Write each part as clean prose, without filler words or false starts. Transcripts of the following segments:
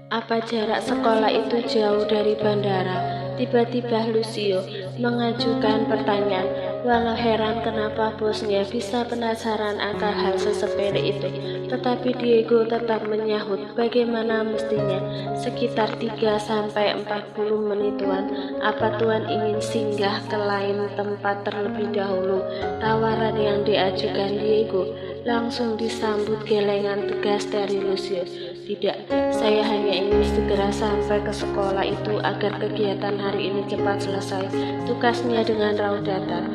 Apa jarak sekolah itu jauh dari bandara? Tiba-tiba Lucio mengajukan pertanyaan, walau heran kenapa bosnya bisa penasaran akan hal sesepele itu. Tetapi Diego tetap menyahut, bagaimana mestinya sekitar 3 sampai 40 menit Tuan. Apa Tuan ingin singgah ke lain tempat terlebih dahulu? Tawaran yang diajukan Diego langsung disambut gelengan tegas dari Lucio. Tidak, saya hanya ingin segera sampai ke sekolah itu agar kegiatan hari ini cepat selesai, tukasnya dengan raut datar.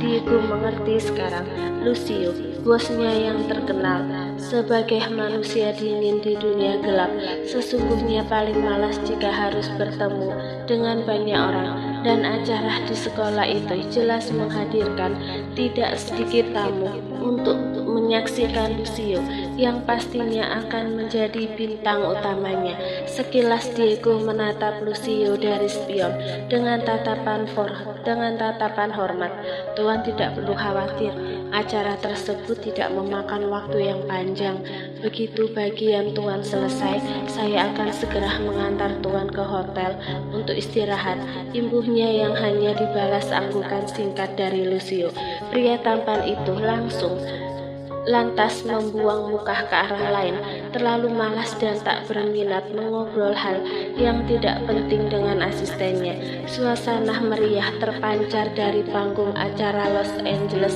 Diego mengerti sekarang. Lucio, bosnya yang terkenal sebagai manusia dingin di dunia gelap, sesungguhnya paling malas jika harus bertemu dengan banyak orang. Dan acara di sekolah itu jelas menghadirkan tidak sedikit tamu untuk menyaksikan Lucio yang pastinya akan menjadi bintang utamanya. Sekilas Diego menatap Lucio dari spion dengan tatapan hormat. Tuan tidak perlu khawatir, acara tersebut tidak memakan waktu yang panjang. Begitu bagian Tuan selesai, saya akan segera mengantar Tuan ke hotel untuk istirahat. Imbuhnya yang hanya dibalas anggukan singkat dari Lucio. Pria tampan itu lantas membuang muka ke arah lain, terlalu malas dan tak berminat mengobrol hal yang tidak penting dengan asistennya. Suasana meriah terpancar dari panggung acara Los Angeles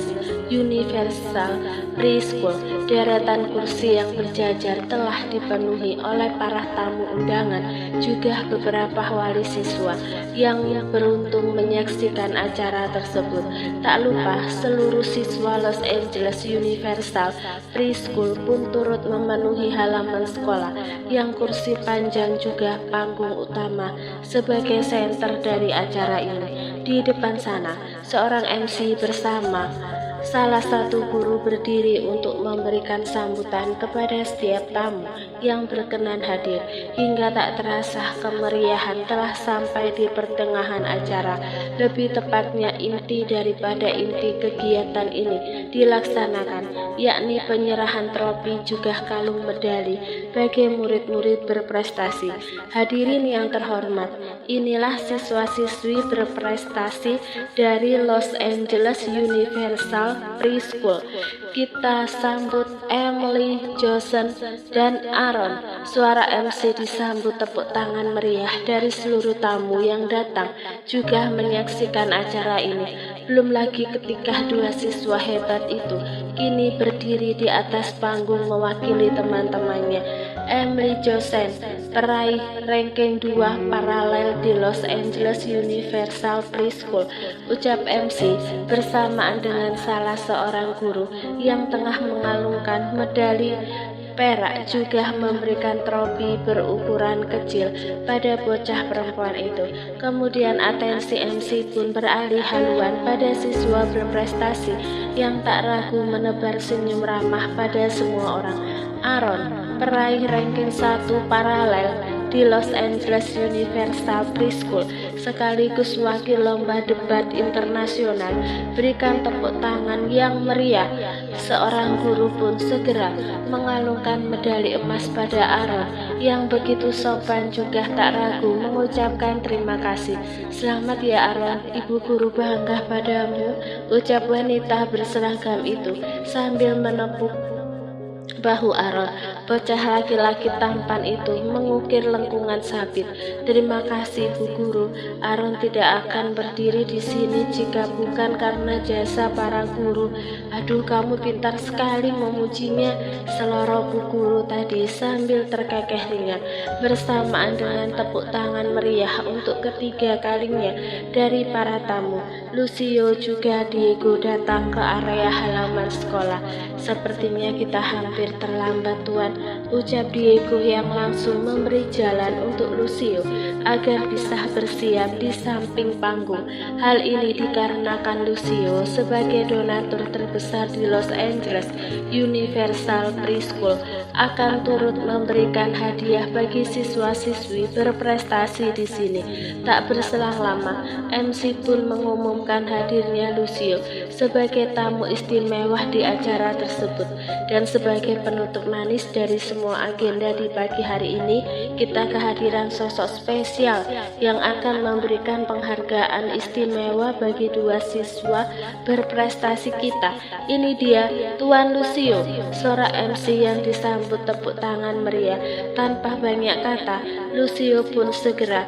Universal Preschool. Deretan kursi yang berjajar telah dipenuhi oleh para tamu undangan, juga beberapa wali siswa yang beruntung menyaksikan acara tersebut. Tak lupa seluruh siswa Los Angeles Universal Preschool pun turut memenuhi halaman sekolah yang kursi panjang juga panggung utama sebagai senter dari acara ini. Di depan sana, seorang MC bersama salah satu guru berdiri untuk memberikan sambutan kepada setiap tamu yang berkenan hadir. Hingga tak terasa kemeriahan telah sampai di pertengahan acara. Lebih tepatnya inti daripada inti kegiatan ini dilaksanakan, yakni penyerahan trofi juga kalung medali bagi murid-murid berprestasi. Hadirin yang terhormat, inilah siswa-siswi berprestasi dari Los Angeles Universal Preschool. Kita sambut Emily, Johnson, dan Aaron. Suara MC disambut tepuk tangan meriah dari seluruh tamu yang datang juga menyaksikan acara ini. Belum lagi ketika dua siswa hebat itu kini berdiri di atas panggung mewakili teman-temannya. Emily Johnson, peraih ranking 2 paralel di Los Angeles Universal Preschool, ucap MC bersamaan dengan salah seorang guru yang tengah mengalungkan medali perak, juga memberikan trofi berukuran kecil pada bocah perempuan itu. Kemudian atensi MC pun beralih haluan pada siswa berprestasi yang tak ragu menebar senyum ramah pada semua orang. Aaron, peraih ranking 1 paralel di Los Angeles Universal Preschool, sekaligus wakil lomba debat internasional, berikan tepuk tangan yang meriah. Seorang guru pun segera mengalungkan medali emas pada Aaron yang begitu sopan juga tak ragu mengucapkan terima kasih. Selamat ya Aaron, ibu guru bangga padamu, ucap wanita berseragam itu sambil menepuk bahu Aaron. Bocah laki-laki tampan itu mengukir lengkungan sabit. Terima kasih Bu Guru. Aaron tidak akan berdiri di sini jika bukan karena jasa para guru. Aduh, kamu pintar sekali memujinya, seloroh Bu Guru tadi sambil terkekeh ringan, bersamaan dengan tepuk tangan meriah untuk ketiga kalinya dari para tamu. Lucio juga Diego datang ke area halaman sekolah. Sepertinya kita hampir terlambat Tuan, ucap Diego yang langsung memberi jalan untuk Lucio agar bisa bersiap di samping panggung. Hal ini dikarenakan Lucio sebagai donatur terbesar di Los Angeles Universal Preschool akan turut memberikan hadiah bagi siswa-siswi berprestasi di sini. Tak berselang lama, MC pun mengumumkan hadirnya Lucio sebagai tamu istimewa di acara tersebut. Dan sebagai penutup manis dari semua agenda di pagi hari ini, kita kehadiran sosok spesial yang akan memberikan penghargaan istimewa bagi dua siswa berprestasi kita. Ini dia Tuan Lucio, seorang MC yang disambut tepuk tangan meriah. Tanpa banyak kata, Lucio pun segera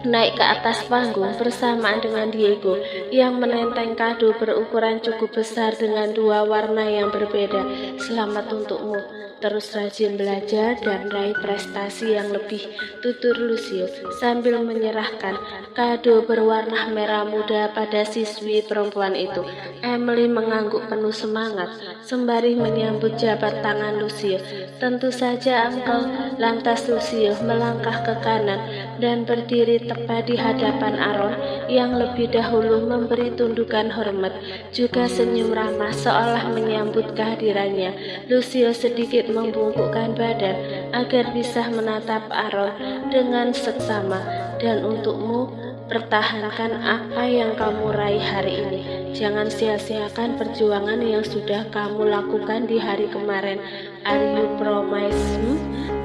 naik ke atas panggung bersamaan dengan Diego yang menenteng kado berukuran cukup besar dengan dua warna yang berbeda. Selamat untukmu, terus rajin belajar dan raih prestasi yang lebih, tutur Lucio sambil menyerahkan kado berwarna merah muda pada siswi perempuan itu. Emily mengangguk penuh semangat sembari menyambut jabat tangan Lucio. Tentu saja, Uncle. Lantas Lucio melangkah ke kanan dan berdiri tepat di hadapan Aaron yang lebih dahulu memberi tundukan hormat, juga senyum ramah seolah menyambut kehadirannya. Lucio sedikit membungkukkan badan agar bisa menatap Aaron dengan seksama. Dan untukmu, pertahankan apa yang kamu raih hari ini. Jangan sia-siakan perjuangan yang sudah kamu lakukan di hari kemarin. Are you promise?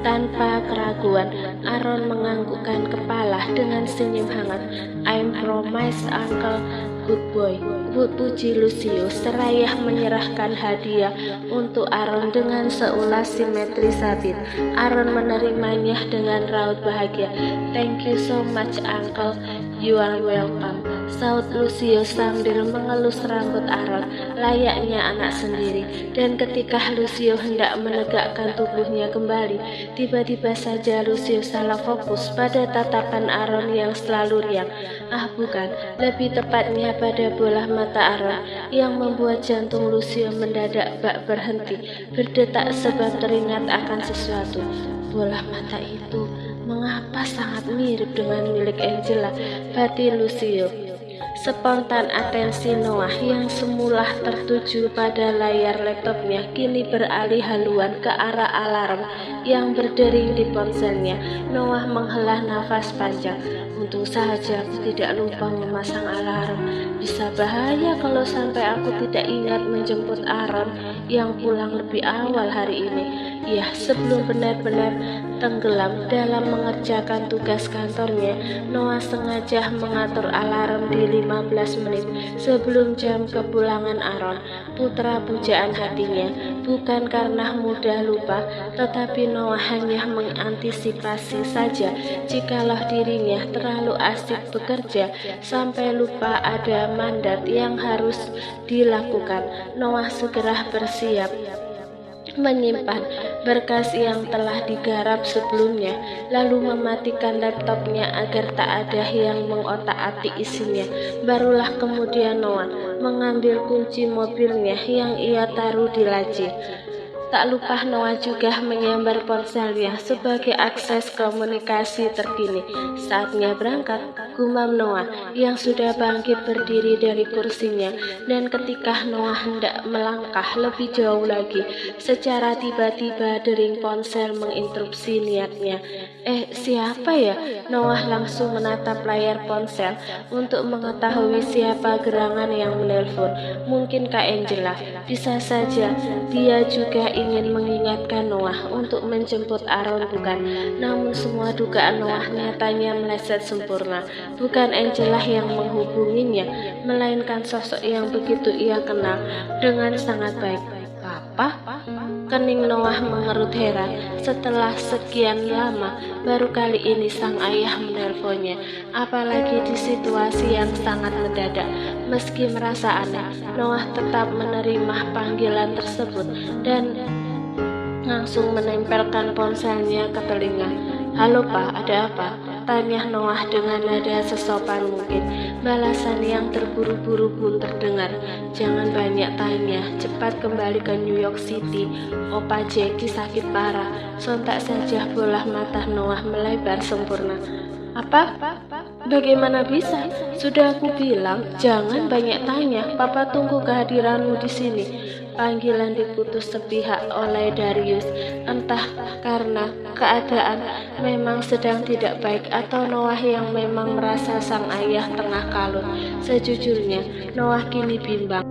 Tanpa keraguan, Aaron menganggukkan kepala dengan senyum hangat. I'm promise, Uncle. Good boy. Puji Lucio seraya menyerahkan hadiah untuk Aaron dengan seulas simetri sabit. Aaron menerimanya dengan raut bahagia. Thank you so much, Uncle. You are welcome, saut Lucio sambil mengelus rambut Aaron layaknya anak sendiri. Dan ketika Lucio hendak menegakkan tubuhnya kembali, tiba-tiba saja Lucio salah fokus pada tatapan Aaron yang selalu riang. Bukan, lebih tepatnya pada bola mata Aaron yang membuat jantung Lucio mendadak bak berhenti berdetak sebab teringat akan sesuatu. Bola mata itu mengapa sangat mirip dengan milik Angela, batin Lucio. Spontan atensi Noah yang semula tertuju pada layar laptopnya kini beralih haluan ke arah alarm yang berdering di ponselnya. Noah menghela nafas panjang. Untung saja aku tidak lupa memasang alarm. Bisa bahaya kalau sampai aku tidak ingat menjemput Aaron yang pulang lebih awal hari ini. Ya, sebelum benar-benar tenggelam dalam mengerjakan tugas kantornya, Noah sengaja mengatur alarm di 15 menit sebelum jam kepulangan Aaron, putra pujaan hatinya. Bukan karena mudah lupa, tetapi Noah hanya mengantisipasi saja jikalau dirinya terlalu asik bekerja sampai lupa ada mandat yang harus dilakukan. Noah segera bersiap menyimpan berkas yang telah digarap sebelumnya, lalu mematikan laptopnya agar tak ada yang mengotak-atik isinya. Barulah kemudian Noah mengambil kunci mobilnya yang ia taruh di laci. Tak lupa Noah juga menyambar ponselnya sebagai akses komunikasi terkini. Saatnya berangkat, gumam Noah yang sudah bangkit berdiri dari kursinya. Dan ketika Noah hendak melangkah lebih jauh lagi, secara tiba-tiba dering ponsel menginterupsi niatnya. Siapa ya? Noah langsung menatap layar ponsel untuk mengetahui siapa gerangan yang menelpon. Mungkin Kak Angela. Bisa saja dia juga ingin mengingatkan Noah untuk menjemput Aaron, bukan? Namun semua dugaan Noah nyatanya meleset sempurna. Bukan Angela yang menghubunginya, melainkan sosok yang begitu ia kenal dengan sangat baik. Papa? Kening Noah mengerut heran. Setelah sekian lama, baru kali ini sang ayah menelponnya. Apalagi di situasi yang sangat mendadak. Meski merasa aneh, Noah tetap menerima panggilan tersebut dan langsung menempelkan ponselnya ke telinga. Halo Pak, ada apa? Tanya Noah dengan nada sesopan mungkin. Balasan yang terburu-buru pun terdengar. Jangan banyak tanya, cepat kembali ke New York City. Opa Jackie sakit parah. Sontak saja bola mata Noah melebar sempurna. Apa? Bagaimana bisa? Sudah aku bilang, jangan banyak tanya. Papa tunggu kehadiranmu di sini. panggilan diputus sepihak oleh Darius, entah karena keadaan memang sedang tidak baik atau Noah yang memang merasa sang ayah tengah kalut. Sejujurnya, Noah kini bimbang.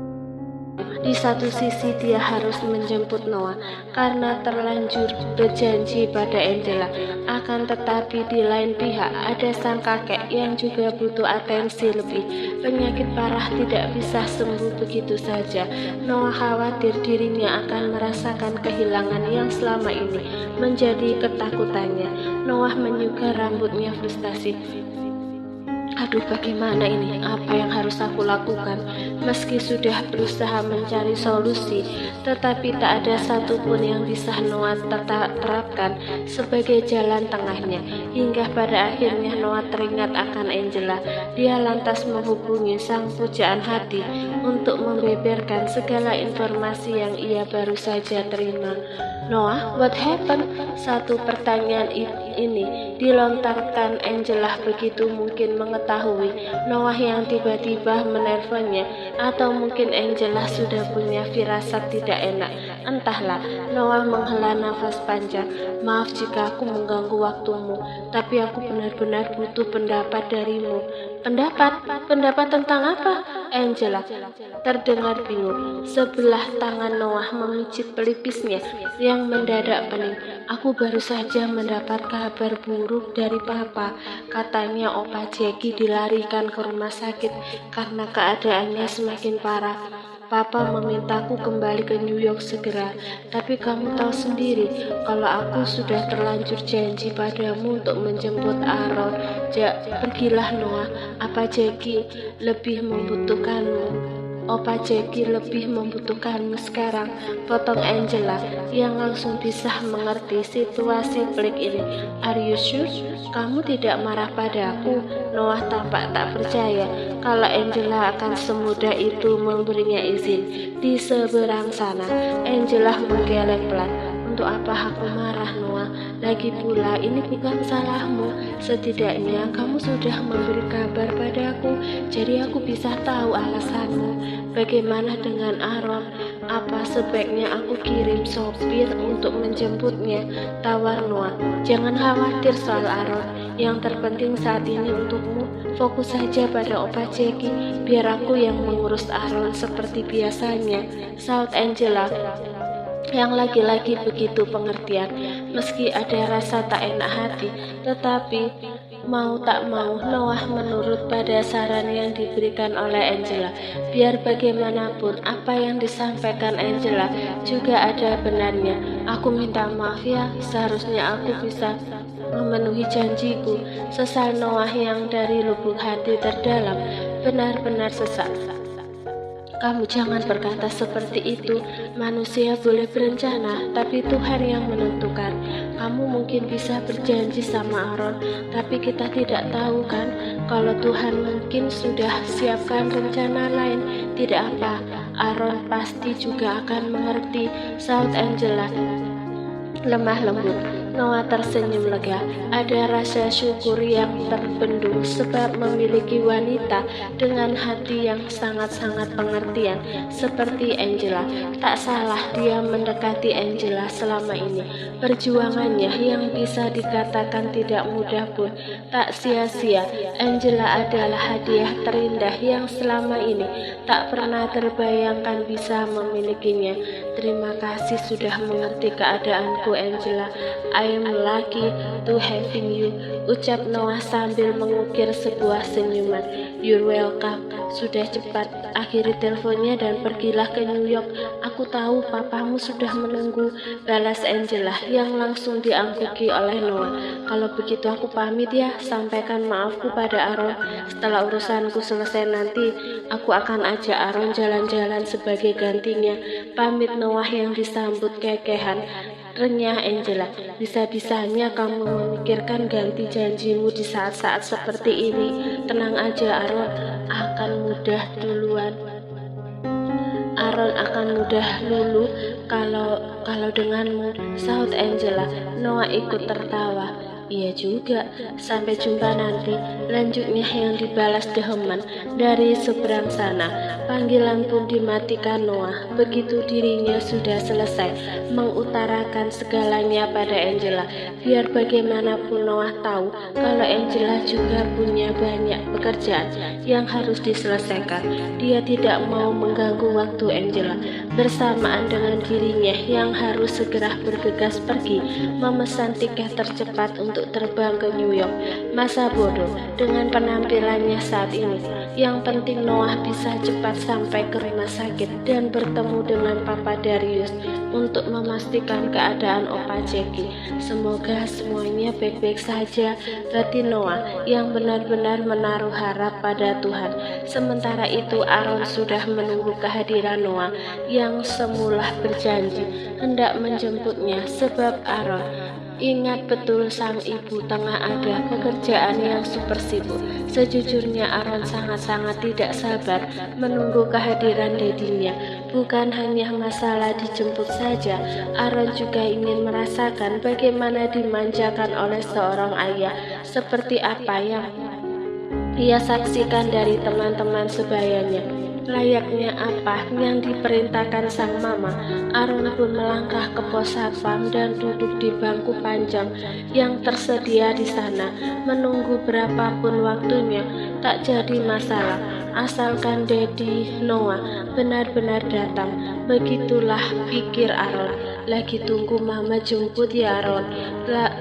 Di satu sisi dia harus menjemput Noah karena terlanjur berjanji pada Angela. Akan tetapi di lain pihak ada sang kakek yang juga butuh atensi lebih. Penyakit parah tidak bisa sembuh begitu saja. Noah khawatir dirinya akan merasakan kehilangan yang selama ini menjadi ketakutannya. Noah menyuka rambutnya frustasi. Aduh, bagaimana ini? Apa yang harus aku lakukan? Meski sudah berusaha mencari solusi, tetapi tak ada satupun yang bisa Noah terapkan sebagai jalan tengahnya. Hingga pada akhirnya Noah teringat akan Angela. Dia lantas menghubungi sang pujaan hati untuk membeberkan segala informasi yang ia baru saja terima. Noah, what happened? Satu pertanyaan ini dilontarkan Angela begitu mungkin mengetahui Noah yang tiba-tiba menelponnya, atau mungkin Angela sudah punya firasat tidak enak. Entahlah. Noah menghela nafas panjang. Maaf jika aku mengganggu waktumu, tapi aku benar-benar butuh pendapat darimu. Pendapat? Pendapat tentang apa? Angela terdengar bingung. Sebelah tangan Noah memicit pelipisnya yang mendadak pening. Aku baru saja mendapat kabar buruk dari Papa. Katanya Opa Jackie dilarikan ke rumah sakit karena keadaannya semakin parah. Papa memintaku kembali ke New York segera, tapi kamu tahu sendiri kalau aku sudah terlanjur janji padamu untuk menjemput Aaron. Pergilah Noah, Opa Jackie lebih membutuhkanmu. Opa Jackie lebih membutuhkanmu sekarang, potong Angela yang langsung bisa mengerti situasi pelik ini. Are you sure? Kamu tidak marah padaku? Noah tampak tak percaya kalau Angela akan semudah itu memberinya izin. Di seberang sana, Angela menggeleng pelan. Untuk apa aku marah, Noah? Lagi pula ini bukan salahmu. Setidaknya kamu sudah memberi kabar padaku, jadi aku bisa tahu alasanmu. Bagaimana dengan Aaron? Apa sebaiknya aku kirim sopir untuk menjemputnya? Tawar Noah. Jangan khawatir soal Aaron. Yang terpenting saat ini untukmu, fokus saja pada Opa Jackie. Biar aku yang mengurus Aaron seperti biasanya. Saut Angela yang lagi-lagi begitu pengertian. Meski ada rasa tak enak hati, tetapi mau tak mau Noah menurut pada saran yang diberikan oleh Angela. Biar bagaimanapun apa yang disampaikan Angela juga ada benarnya. Aku minta maaf ya, seharusnya aku bisa memenuhi janjiku. Sesal Noah yang dari lubuk hati terdalam benar-benar sesak. Kamu jangan berkata seperti itu. Manusia boleh berencana, tapi Tuhan yang menentukan. Kamu mungkin bisa berjanji sama Aaron, tapi kita tidak tahu kan, kalau Tuhan mungkin sudah siapkan rencana lain. Tidak apa, Aaron pasti juga akan mengerti, saut Angela lemah lembut. Noah tersenyum lega. Ada rasa syukur yang terbendung sebab memiliki wanita dengan hati yang sangat-sangat pengertian seperti Angela. Tak salah dia mendekati Angela selama ini. Perjuangannya yang bisa dikatakan tidak mudah pun tak sia-sia. Angela adalah hadiah terindah yang selama ini tak pernah terbayangkan bisa memilikinya. Terima kasih sudah mengerti keadaanku, Angela. I'm lucky to having you, ucap Noah sambil mengukir sebuah senyuman. You're welcome. Sudah cepat, akhiri teleponnya dan pergilah ke New York. Aku tahu papamu sudah menunggu, balas Angela yang langsung diangkuki oleh Noah. Kalau begitu aku pamit ya, sampaikan maafku pada Aaron. Setelah urusanku selesai nanti, aku akan ajak Aaron jalan-jalan sebagai gantinya. Pamit Noah yang disambut kekehan. Renyah Angela, bisa-bisanya kamu memikirkan ganti janjimu di saat-saat seperti ini. Tenang aja, Aaron akan mudah duluan. Aaron akan mudah kalau denganmu, saut Angela. Noah ikut tertawa. Iya juga, sampai jumpa nanti. Lanjutnya yang dibalas Deheman dari seberang sana. Panggilan pun dimatikan Noah. Begitu dirinya sudah selesai mengutarakan segalanya pada Angela. Biar bagaimanapun Noah tahu kalau Angela juga punya banyak pekerjaan yang harus diselesaikan. Dia tidak mau mengganggu waktu Angela. Bersamaan dengan dirinya yang harus segera bergegas pergi memesan tiket tercepat untuk terbang ke New York. Masa bodoh dengan penampilannya saat ini. Yang penting Noah bisa cepat sampai ke rumah sakit dan bertemu dengan Papa Darius untuk memastikan keadaan Opa Jackie. Semoga semuanya baik-baik saja, bagi Noah yang benar-benar menaruh harap pada Tuhan. Sementara itu Aaron sudah menunggu kehadiran Noah yang semula berjanji hendak menjemputnya, sebab Aaron ingat betul sang ibu tengah ada pekerjaan yang super sibuk. Sejujurnya Aaron sangat-sangat tidak sabar menunggu kehadiran dedinya. Bukan hanya masalah dijemput saja, Aaron juga ingin merasakan bagaimana dimanjakan oleh seorang ayah, seperti apa yang ia saksikan dari teman-teman sebayanya. Layaknya apa yang diperintahkan sang mama, Aaron pun melangkah ke pos satpam dan duduk di bangku panjang yang tersedia di sana. Menunggu berapapun waktunya tak jadi masalah, asalkan Daddy Noah benar-benar datang. Begitulah pikir Aaron. Lagi tunggu mama jemput ya Aaron?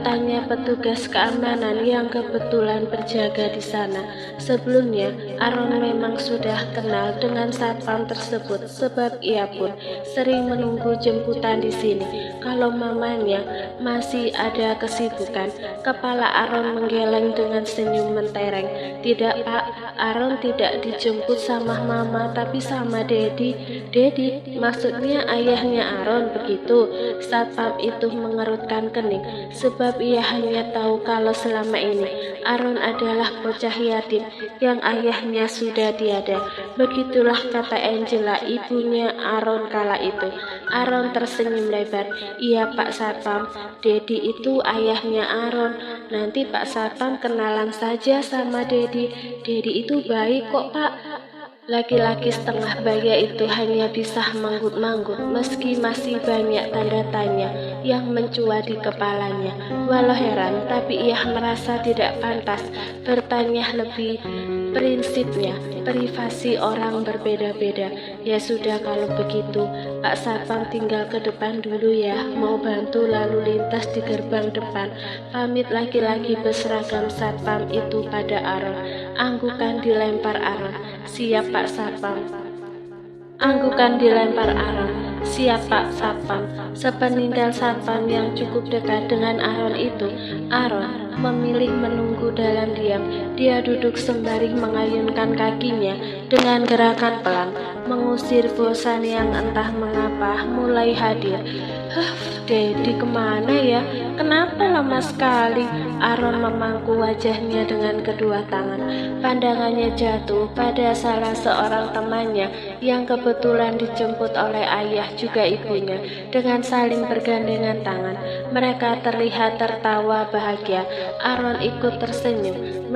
Tanya petugas keamanan yang kebetulan berjaga di sana. Sebelumnya Aaron memang sudah kenal dengan satpam tersebut, sebab ia pun sering menunggu jemputan di sini. Kalau mamanya masih ada kesibukan, kepala Aaron menggeleng dengan senyum mentereng. Tidak Pak, Aaron tidak dijemput sama mama tapi sama Daddy. Daddy, maksudnya ayahnya Aaron begitu? Satpam itu mengerutkan kening, sebab ia hanya tahu kalau selama ini Aaron adalah bocah yatim yang ayahnya sudah tiada. Begitulah kata Angela, ibunya Aaron kala itu. Aaron tersenyum lebar. Iya Pak Satpam, Daddy itu ayahnya Aaron. Nanti Pak Satpam kenalan saja sama Daddy. Daddy itu baik kok Pak. Laki-laki setengah baya itu hanya bisa manggut-manggut meski masih banyak tanda tanya yang mencua di kepalanya. Walau heran, tapi ia merasa tidak pantas bertanya lebih. Prinsipnya, privasi orang berbeda-beda. Ya sudah kalau begitu, Pak Satpam tinggal ke depan dulu ya, mau bantu lalu lintas di gerbang depan. Pamit laki-laki berseragam satpam itu pada Aaron. Anggukan dilempar Aaron. Siap Pak Satpam. Anggukan dilempar Aaron. Siap Pak Satpam. Sepeninggal satpam yang cukup dekat dengan Aaron itu, Aaron memilih menunggu dalam diam. Dia duduk sembari mengayunkan kakinya dengan gerakan pelan, mengusir bosan yang entah mengapa mulai hadir. Daddy kemana ya? Kenapa lama sekali? Aaron memangku wajahnya dengan kedua tangan. Pandangannya jatuh pada salah seorang temannya yang kebetulan dijemput oleh ayah juga ibunya. Dengan saling bergandengan tangan, mereka terlihat tertawa bahagia. Aaron ikut tersenyum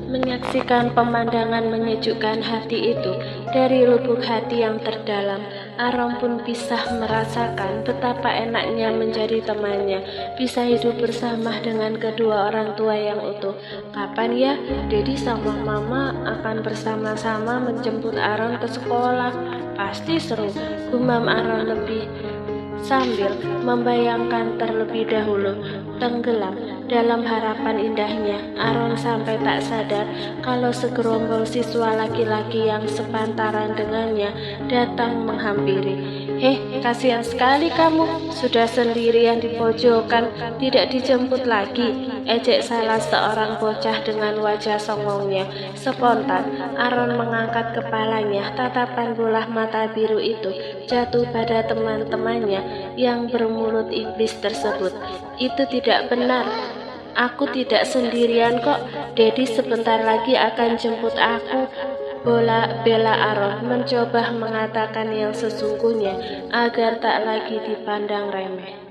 menyaksikan pemandangan menyejukkan hati itu. Dari lubuk hati yang terdalam, Aaron pun bisa merasakan betapa enaknya menjadi temannya, bisa hidup bersama dengan kedua orang tua yang utuh. Kapan ya Daddy sama Mama akan bersama-sama menjemput Aaron ke sekolah? Pasti seru, gumam Aaron sambil membayangkan terlebih dahulu tenggelam dalam harapan indahnya. Aaron sampai tak sadar kalau segerombol siswa laki-laki yang sepantaran dengannya datang menghampiri. Kasihan sekali kamu, sudah sendirian di pojokan, tidak dijemput lagi, ejek salah seorang bocah dengan wajah songongnya. Spontan Aaron mengangkat kepalanya. Tatapan bola mata biru itu jatuh pada teman-temannya yang bermulut iblis tersebut. Itu tidak benar. Aku tidak sendirian kok. Daddy sebentar lagi akan jemput aku. Bella Aaron mencoba mengatakan yang sesungguhnya agar tak lagi dipandang remeh.